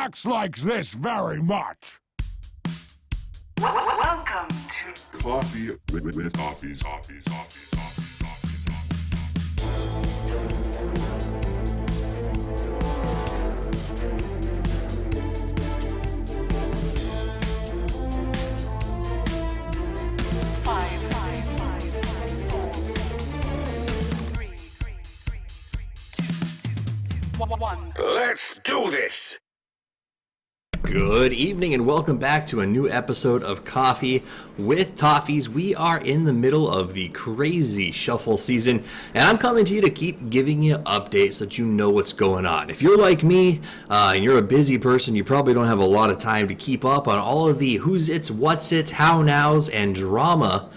Max likes this very much. Welcome to Coffee with Toffees. Let's do this! Good evening and welcome back to a new episode of Coffee with Toffees. We are in the middle of the crazy shuffle season, and I'm coming to you to keep giving you updates so that you know what's going on. If you're like me and you're a busy person, you probably don't have a lot of time to keep up on all of the who's its, what's its, how nows, and drama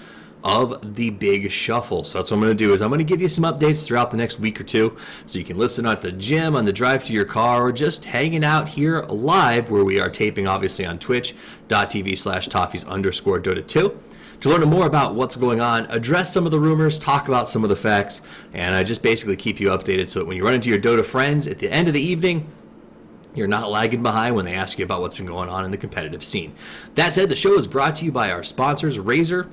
of the big shuffle. So that's what I'm going to do is I'm going to give you some updates throughout the next week or two so you can listen at the gym, on the drive to your car, or just hanging out here live where we are taping obviously on twitch.tv/Toffees_Dota2 to learn more about what's going on, address some of the rumors, talk about some of the facts, and I just basically keep you updated so that when you run into your Dota friends at the end of the evening, you're not lagging behind when they ask you about what's been going on in the competitive scene. That said, the show is brought to you by our sponsors, Razer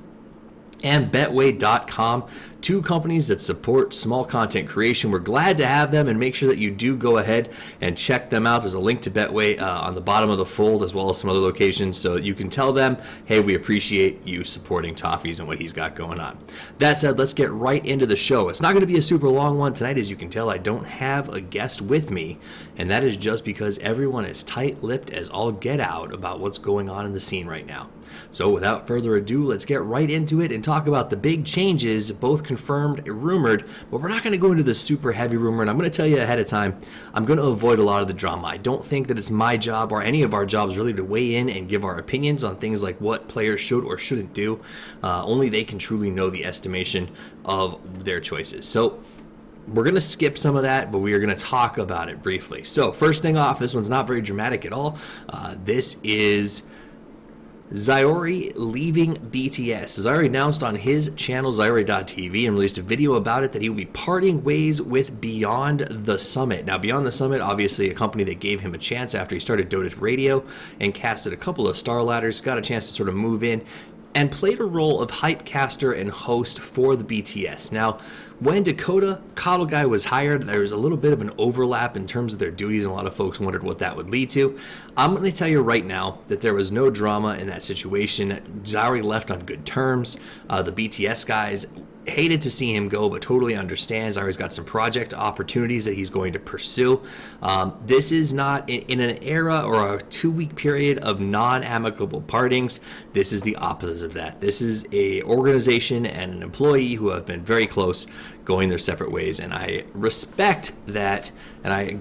and Betway.com, two companies that support small content creation. We're glad to have them, and make sure that you do go ahead and check them out. There's a link to Betway on the bottom of the fold, as well as some other locations, so that you can tell them, hey, we appreciate you supporting Toffees and what he's got going on. That said, let's get right into the show. It's not going to be a super long one tonight. As you can tell, I don't have a guest with me, and that is just because everyone is tight-lipped as all get out about what's going on in the scene right now. So without further ado, let's get right into it and talk about the big changes, both confirmed and rumored, but we're not going to go into the super heavy rumor, and I'm going to tell you ahead of time, I'm going to avoid a lot of the drama. I don't think that it's my job or any of our jobs really to weigh in and give our opinions on things like what players should or shouldn't do. Only they can truly know the estimation of their choices. So we're going to skip some of that, but we are going to talk about it briefly. So first thing off, this one's not very dramatic at all. This is Zyori leaving BTS. Zyori announced on his channel, Zyori.tv, and released a video about it that he will be parting ways with Beyond the Summit. Now, Beyond the Summit, obviously a company that gave him a chance after he started Dota Radio and casted a couple of star ladders, got a chance to sort of move in and played a role of hype caster and host for the BTS. Now, when Dakota Coddle Guy was hired, there was a little bit of an overlap in terms of their duties, and a lot of folks wondered what that would lead to. I'm going to tell you right now that there was no drama in that situation. Zyori left on good terms. The BTS guys hated to see him go, but totally understands. Zyori's got some project opportunities that he's going to pursue. This is not in an era or a 2-week period of non-amicable partings. This is the opposite of that. This is a organization and an employee who have been very close, going their separate ways, and I respect that, and I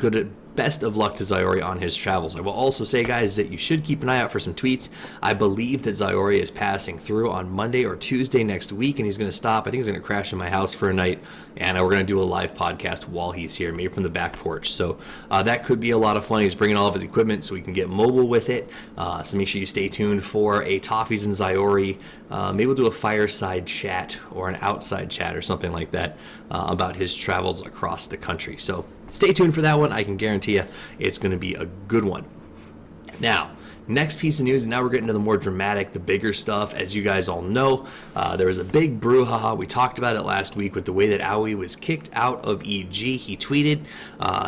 best of luck to Zyori on his travels. I will also say, guys, that you should keep an eye out for some tweets. I believe that Zyori is passing through on Monday or Tuesday next week, and he's going to stop. I think he's going to crash in my house for a night, and we're going to do a live podcast while he's here, maybe from the back porch. So that could be a lot of fun. He's bringing all of his equipment so we can get mobile with it. So make sure you stay tuned for a Toffees and Zyori. Maybe we'll do a fireside chat or an outside chat or something like that about his travels across the country. So stay tuned for that one. I can guarantee you it's going to be a good one. Now, next piece of news, and now we're getting to the more dramatic, the bigger stuff. As you guys all know, there was a big brouhaha. We talked about it last week with the way that Aoi was kicked out of EG. He tweeted,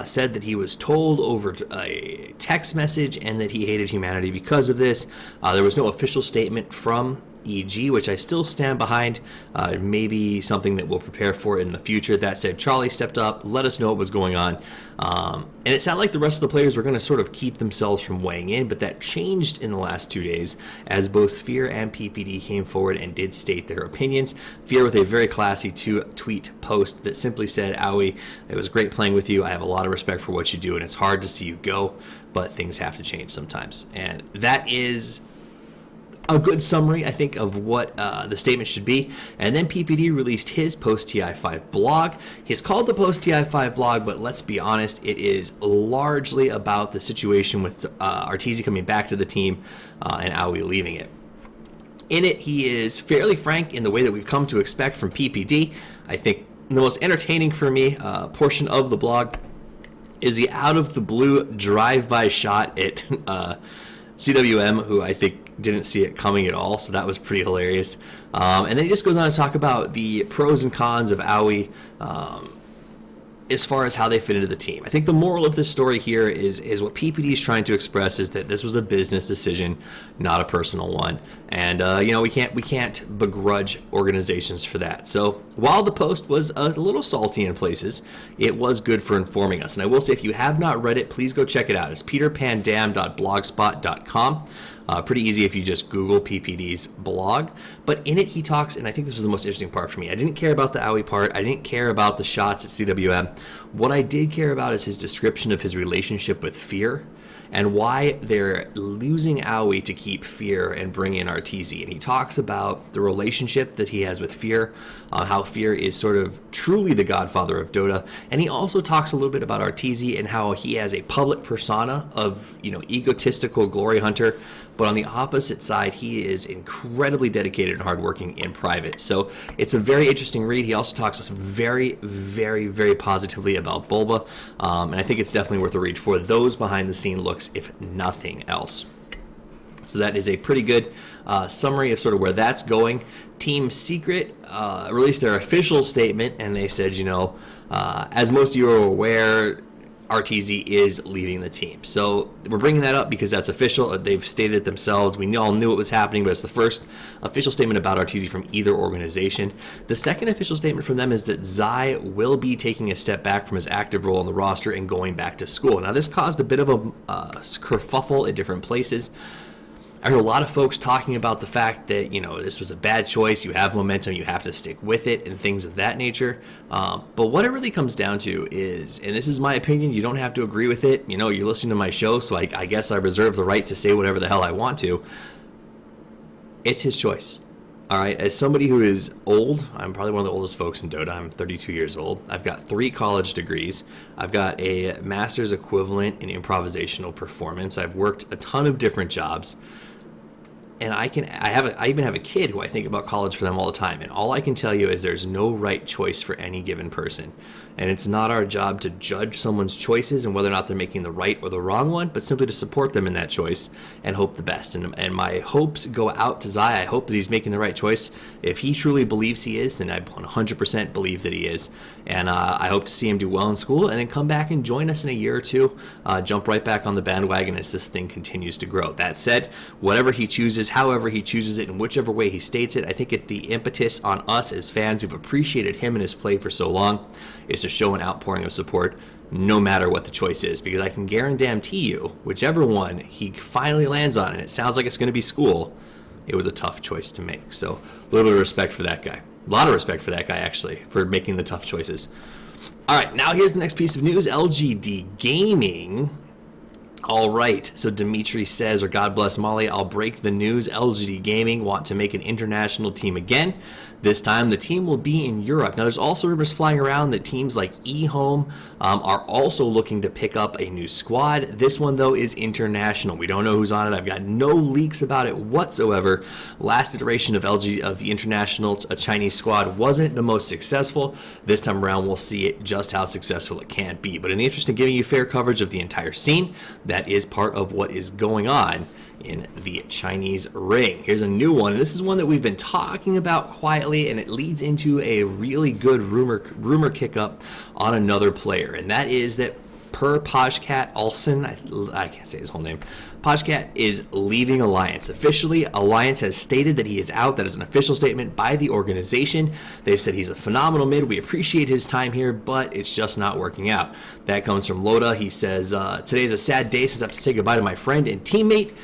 said that he was told over a text message and that he hated humanity because of this. There was no official statement from EG, which I still stand behind. Maybe something that we'll prepare for in the future. That said, Charlie stepped up, let us know what was going on. And it sounded like the rest of the players were going to sort of keep themselves from weighing in, but that changed in the last 2 days as both Fear and PPD came forward and did state their opinions. Fear with a very classy tweet post that simply said, Aoi, it was great playing with you. I have a lot of respect for what you do, and it's hard to see you go, but things have to change sometimes. And that is a good summary, I think, of what the statement should be. And then PPD released his post-TI5 blog. He's called the post-TI5 blog, but let's be honest, it is largely about the situation with Arteezy coming back to the team and Aoi leaving it. In it, he is fairly frank in the way that we've come to expect from PPD. I think the most entertaining for me portion of the blog is the out-of-the-blue drive-by shot at CWM, who I think didn't see it coming at all, so that was pretty hilarious. And then he just goes on to talk about the pros and cons of Aoi, as far as how they fit into the team. I think the moral of this story here is what PPD is trying to express is that this was a business decision, not a personal one. And we can't begrudge organizations for that. So while the post was a little salty in places, it was good for informing us. And I will say, if you have not read it, please go check it out. It's peterpandam.blogspot.com. Pretty easy if you just Google PPD's blog. But in it, he talks, and I think this was the most interesting part for me. I didn't care about the Aoi part. I didn't care about the shots at CWM. What I did care about is his description of his relationship with Fear and why they're losing Aoi to keep Fear and bring in RTZ. And he talks about the relationship that he has with Fear, how Fear is sort of truly the godfather of Dota. And he also talks a little bit about RTZ and how he has a public persona of, egotistical glory hunter. But on the opposite side, he is incredibly dedicated and hardworking in private. So it's a very interesting read. He also talks very, very, very positively about Bulba. And I think it's definitely worth a read for those behind-the-scene looks, if nothing else. So that is a pretty good summary of sort of where that's going. Team Secret released their official statement, and they said, as most of you are aware, RTZ is leaving the team. So we're bringing that up because that's official. They've stated it themselves. We all knew it was happening, but it's the first official statement about RTZ from either organization. The second official statement from them is that Zai will be taking a step back from his active role on the roster and going back to school. Now, this caused a bit of a kerfuffle in different places. I heard a lot of folks talking about the fact that, this was a bad choice. You have momentum. You have to stick with it and things of that nature. But what it really comes down to is, and this is my opinion, you don't have to agree with it. You're listening to my show, so I guess I reserve the right to say whatever the hell I want to. It's his choice. All right, as somebody who is old, I'm probably one of the oldest folks in Dota. I'm 32 years old. I've got 3 college degrees. I've got a master's equivalent in improvisational performance. I've worked a ton of different jobs. And I even have a kid who I think about college for them all the time. And all I can tell you is there's no right choice for any given person. And it's not our job to judge someone's choices and whether or not they're making the right or the wrong one, but simply to support them in that choice and hope the best. And my hopes go out to Zai. I hope that he's making the right choice. If he truly believes he is, then I 100% believe that he is. And I hope to see him do well in school and then come back and join us in a year or two, jump right back on the bandwagon as this thing continues to grow. That said, whatever he chooses, however he chooses it, in whichever way he states it, I think the impetus on us as fans who've appreciated him and his play for so long is to show an outpouring of support no matter what the choice is, because I can guarantee you, whichever one he finally lands on, and it sounds like it's going to be school, it was a tough choice to make. So a little bit of respect for that guy. A lot of respect for that guy, actually, for making the tough choices. All right, now here's the next piece of news. LGD Gaming. All right, so Dimitri says, or God bless Molly, I'll break the news. LGD Gaming want to make an international team again. This time, the team will be in Europe. Now, there's also rumors flying around that teams like eHome are also looking to pick up a new squad. This one, though, is international. We don't know who's on it. I've got no leaks about it whatsoever. Last iteration of the international Chinese squad wasn't the most successful. This time around, we'll see it just how successful it can be. But in the interest of giving you fair coverage of the entire scene, that is part of what is going on in the Chinese ring. Here's a new one. This is one that we've been talking about quietly, and it leads into a really good rumor kick up on another player, and that is that per Pajkat Olsen, I can't say his whole name, Pajkat is leaving Alliance. Officially, Alliance has stated that he is out. That is an official statement by the organization. They've said he's a phenomenal mid. We appreciate his time here, but it's just not working out. That comes from Loda. He says, today's a sad day since I have to say goodbye to my friend and teammate.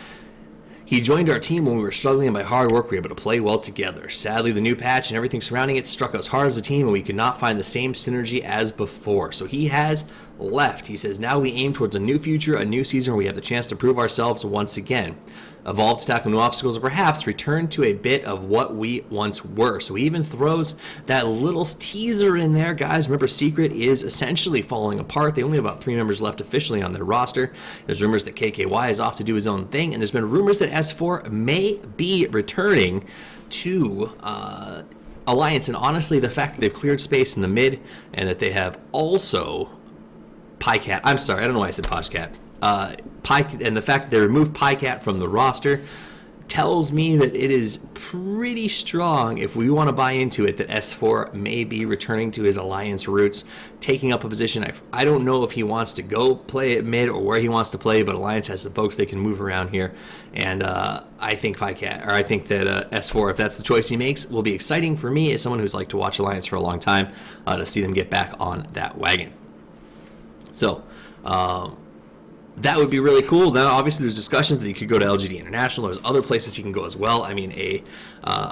He joined our team when we were struggling, and by hard work we were able to play well together. Sadly, the new patch and everything surrounding it struck us hard as a team, and we could not find the same synergy as before. So he has left. He says, now we aim towards a new future, a new season where we have the chance to prove ourselves once again. Evolve to tackle new obstacles, and perhaps return to a bit of what we once were. So he even throws that little teaser in there. Guys, remember, Secret is essentially falling apart. They only have about 3 members left officially on their roster. There's rumors that KKY is off to do his own thing, and there's been rumors that S4 may be returning to Alliance. And honestly, the fact that they've cleared space in the mid, and that they have also PyCat. I'm sorry, I don't know why I said PodCat. And the fact that they removed PyCat from the roster tells me that it is pretty strong, if we want to buy into it, that S4 may be returning to his Alliance roots, taking up a position. I don't know if he wants to go play at mid or where he wants to play, but Alliance has some folks they can move around here. And I think that S4, if that's the choice he makes, will be exciting for me as someone who's liked to watch Alliance for a long time, to see them get back on that wagon. So, that would be really cool. Now, obviously, there's discussions that he could go to LGD International. There's other places he can go as well. I mean, a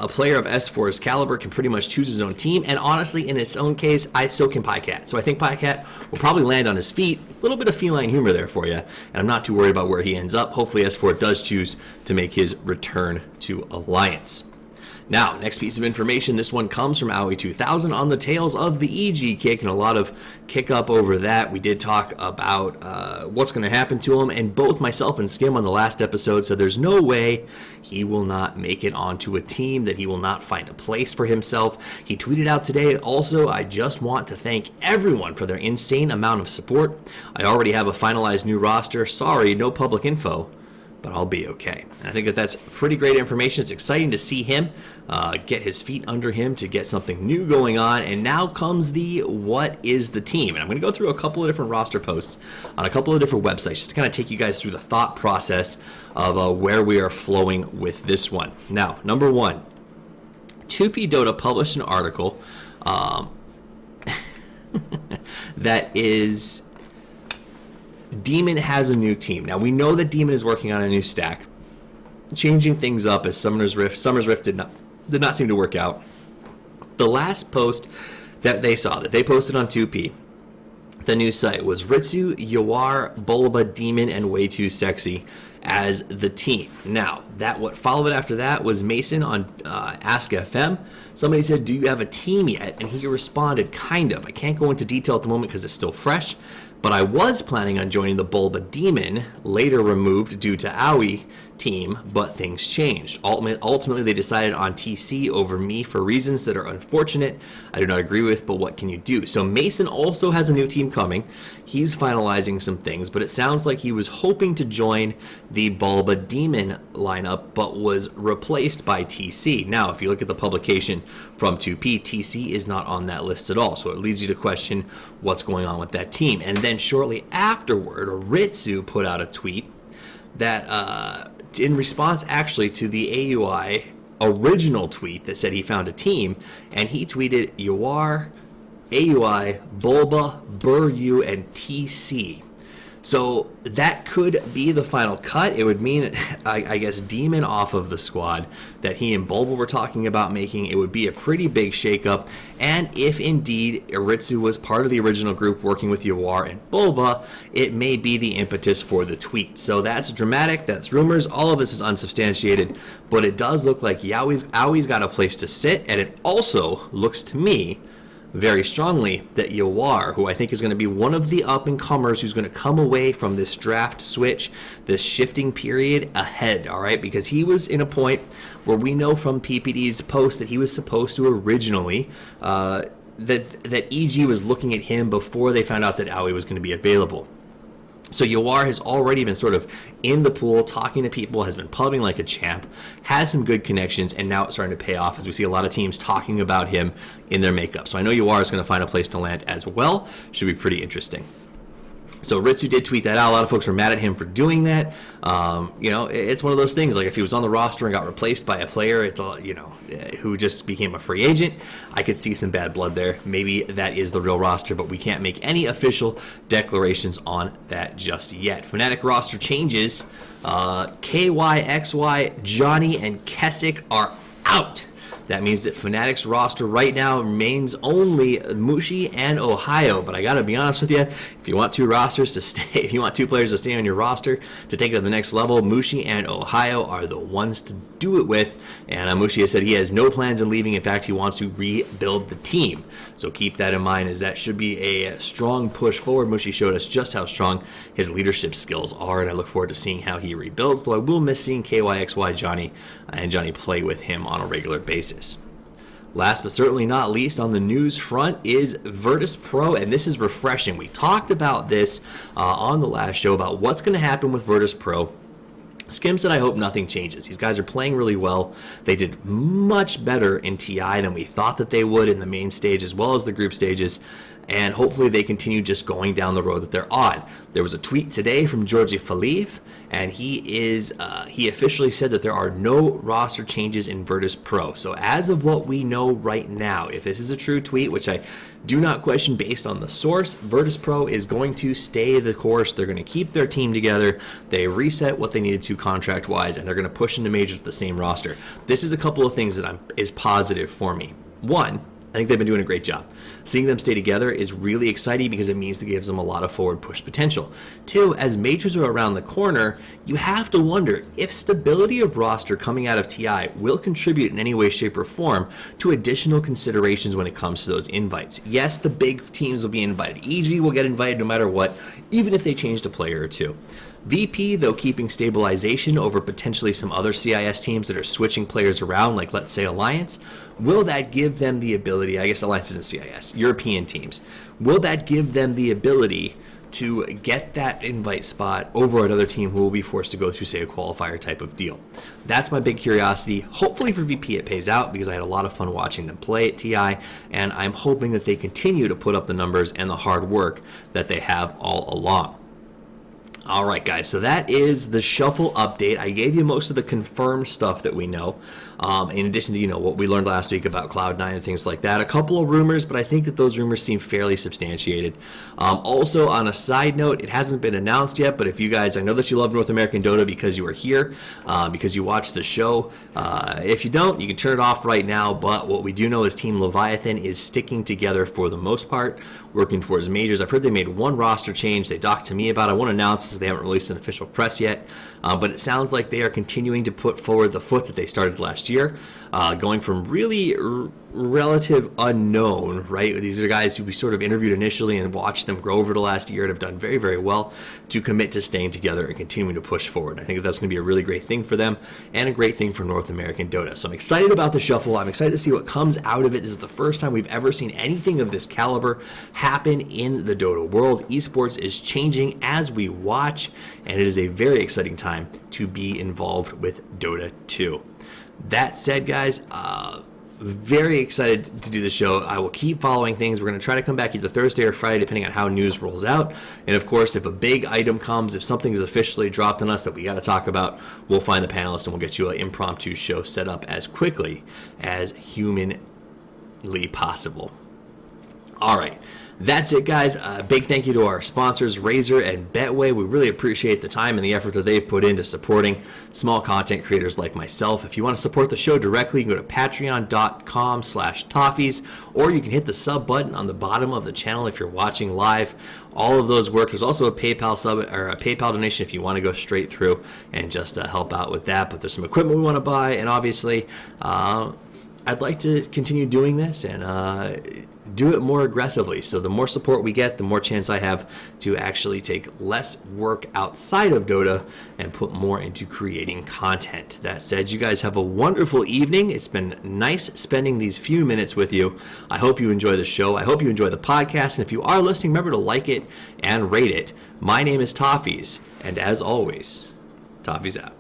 player of S4's caliber can pretty much choose his own team. And honestly, in its own case, so can PyCat. So I think PyCat will probably land on his feet. A little bit of feline humor there for you. And I'm not too worried about where he ends up. Hopefully, S4 does choose to make his return to Alliance. Now, next piece of information, this one comes from Owie 2000 on the tails of the EG kick, and a lot of kick up over that. We did talk about what's going to happen to him, and both myself and Skim on the last episode said there's no way he will not make it onto a team, that he will not find a place for himself. He tweeted out today, also, I just want to thank everyone for their insane amount of support. I already have a finalized new roster. Sorry, no public info, but I'll be okay. And I think that that's pretty great information. It's exciting to see him get his feet under him, to get something new going on. And now comes the what is the team? And I'm going to go through a couple of different roster posts on a couple of different websites just to kind of take you guys through the thought process of where we are flowing with this one. Now, number one, 2P Dota published an article that is... Demon has a new team. Now, we know that Demon is working on a new stack, changing things up as Summer's Rift did not seem to work out. The last post that they saw, that they posted on 2P, the new site, was Ritsu, Yawar, Bulba, Demon, and Way Too Sexy as the team. Now, what followed after that was Mason on Ask FM. Somebody said, do you have a team yet? And he responded, kind of. I can't go into detail at the moment because it's still fresh, but I was planning on joining the Bulba Demon, later removed due to Owie team, but things changed. Ultimately, they decided on TC over me for reasons that are unfortunate, I do not agree with, but what can you do? So Mason also has a new team coming. He's finalizing some things, but it sounds like he was hoping to join the Bulba Demon lineup, but was replaced by TC. Now, if you look at the publication from 2P, TC is not on that list at all, so it leads you to question what's going on with that team. And then shortly afterward, Oritsu put out a tweet that in response actually to the AUI original tweet that said he found a team, and he tweeted Yawar, AUI, Bulba, Buryu, and TC. So that could be the final cut. It would mean, I guess, Demon off of the squad that he and Bulba were talking about making. It would be a pretty big shakeup. And if indeed Oritsu was part of the original group working with Yawar and Bulba, it may be the impetus for the tweet. So that's dramatic. That's rumors. All of this is unsubstantiated. But it does look like Owi's got a place to sit. And it also looks to me very strongly that Yawar, who I think is going to be one of the up-and-comers who's going to come away from this draft switch, this shifting period ahead, all right? Because he was in a point where we know from PPD's post that he was supposed to originally, that EG was looking at him before they found out that Owie was going to be available. So Yawar has already been sort of in the pool, talking to people, has been pubbing like a champ, has some good connections, and now it's starting to pay off as we see a lot of teams talking about him in their makeup. So I know Yawar is going to find a place to land as well. Should be pretty interesting. So Ritsu did tweet that out. A lot of folks were mad at him for doing that. It's one of those things. Like if he was on the roster and got replaced by a player, who just became a free agent, I could see some bad blood there. Maybe that is the real roster, but we can't make any official declarations on that just yet. Fanatic roster changes. KYXY, Johnny, and Kessick are out. That means that Fnatic's roster right now remains only Mushi and Ohio. But I gotta be honest with you, if you want two players to stay on your roster to take it to the next level, Mushi and Ohio are the ones to do it with. And Mushi has said he has no plans on leaving. In fact, he wants to rebuild the team. So keep that in mind, as that should be a strong push forward. Mushi showed us just how strong his leadership skills are, and I look forward to seeing how he rebuilds. Though I will miss seeing KYXY Johnny and Johnny play with him on a regular basis. Last but certainly not least on the news front is Verus Pro, and this is refreshing. We talked about this on the last show about what's going to happen with Verus Pro. Skim said, I hope nothing changes. These guys are playing really well. They did much better in TI than we thought that they would in the main stage as well as the group stages. And hopefully they continue just going down the road that they're on. There was a tweet today from Georgi Faliv, and he officially said that there are no roster changes in Verus Pro. So as of what we know right now, if this is a true tweet, which I do not question based on the source, Verus Pro is going to stay the course. They're going to keep their team together. They reset what they needed to contract-wise, and they're going to push into majors with the same roster. This is a couple of things that is positive for me. One, I think they've been doing a great job. Seeing them stay together is really exciting because it means it gives them a lot of forward push potential. Two, as majors are around the corner, you have to wonder if stability of roster coming out of TI will contribute in any way, shape, or form to additional considerations when it comes to those invites. Yes, the big teams will be invited. EG will get invited no matter what, even if they changed a player or two. VP, though, keeping stabilization over potentially some other CIS teams that are switching players around, like let's say Alliance, will that give them the ability, I guess Alliance isn't CIS, European teams, will that give them the ability to get that invite spot over another team who will be forced to go through, say, a qualifier type of deal? That's my big curiosity. Hopefully for VP it pays out because I had a lot of fun watching them play at TI, and I'm hoping that they continue to put up the numbers and the hard work that they have all along. All right, guys, so that is the shuffle update. I gave you most of the confirmed stuff that we know, in addition to, what we learned last week about Cloud9 and things like that. A couple of rumors, but I think that those rumors seem fairly substantiated. Also, on a side note, it hasn't been announced yet, but if you guys, I know that you love North American Dota because you are here, because you watch the show. If you don't, you can turn it off right now, but what we do know is Team Leviathan is sticking together for the most part, working towards majors. I've heard they made one roster change they talked to me about. I won't announce this. They haven't released an official press yet, but it sounds like they are continuing to put forward the foot that they started last year, going from really relative unknown, right? These are guys who we sort of interviewed initially and watched them grow over the last year and have done very, very well, to commit to staying together and continuing to push forward. I think that's going to be a really great thing for them and a great thing for North American Dota. So I'm excited about the shuffle. I'm excited to see what comes out of it. This is the first time we've ever seen anything of this caliber happen in the Dota world. Esports is changing as we watch, and it is a very exciting time to be involved with Dota 2. That said, guys, very excited to do the show. I will keep following things. We're going to try to come back either Thursday or Friday, depending on how news rolls out. And of course, if a big item comes, if something is officially dropped on us that we got to talk about, we'll find the panelists and we'll get you an impromptu show set up as quickly as humanly possible. All right. That's it, guys. Big thank you to our sponsors, Razer and Betway. We really appreciate the time and the effort that they've put into supporting small content creators like myself. If you want to support the show directly, you can go to patreon.com/Toffees, or you can hit the sub button on the bottom of the channel if you're watching live. All of those work. There's also a PayPal sub or a PayPal donation if you want to go straight through and just help out with that. But there's some equipment we want to buy, and obviously, I'd like to continue doing this and do it more aggressively. So the more support we get, the more chance I have to actually take less work outside of Dota and put more into creating content. That said, you guys have a wonderful evening. It's been nice spending these few minutes with you. I hope you enjoy the show. I hope you enjoy the podcast. And if you are listening, remember to like it and rate it. My name is Toffees, and as always, Toffees out.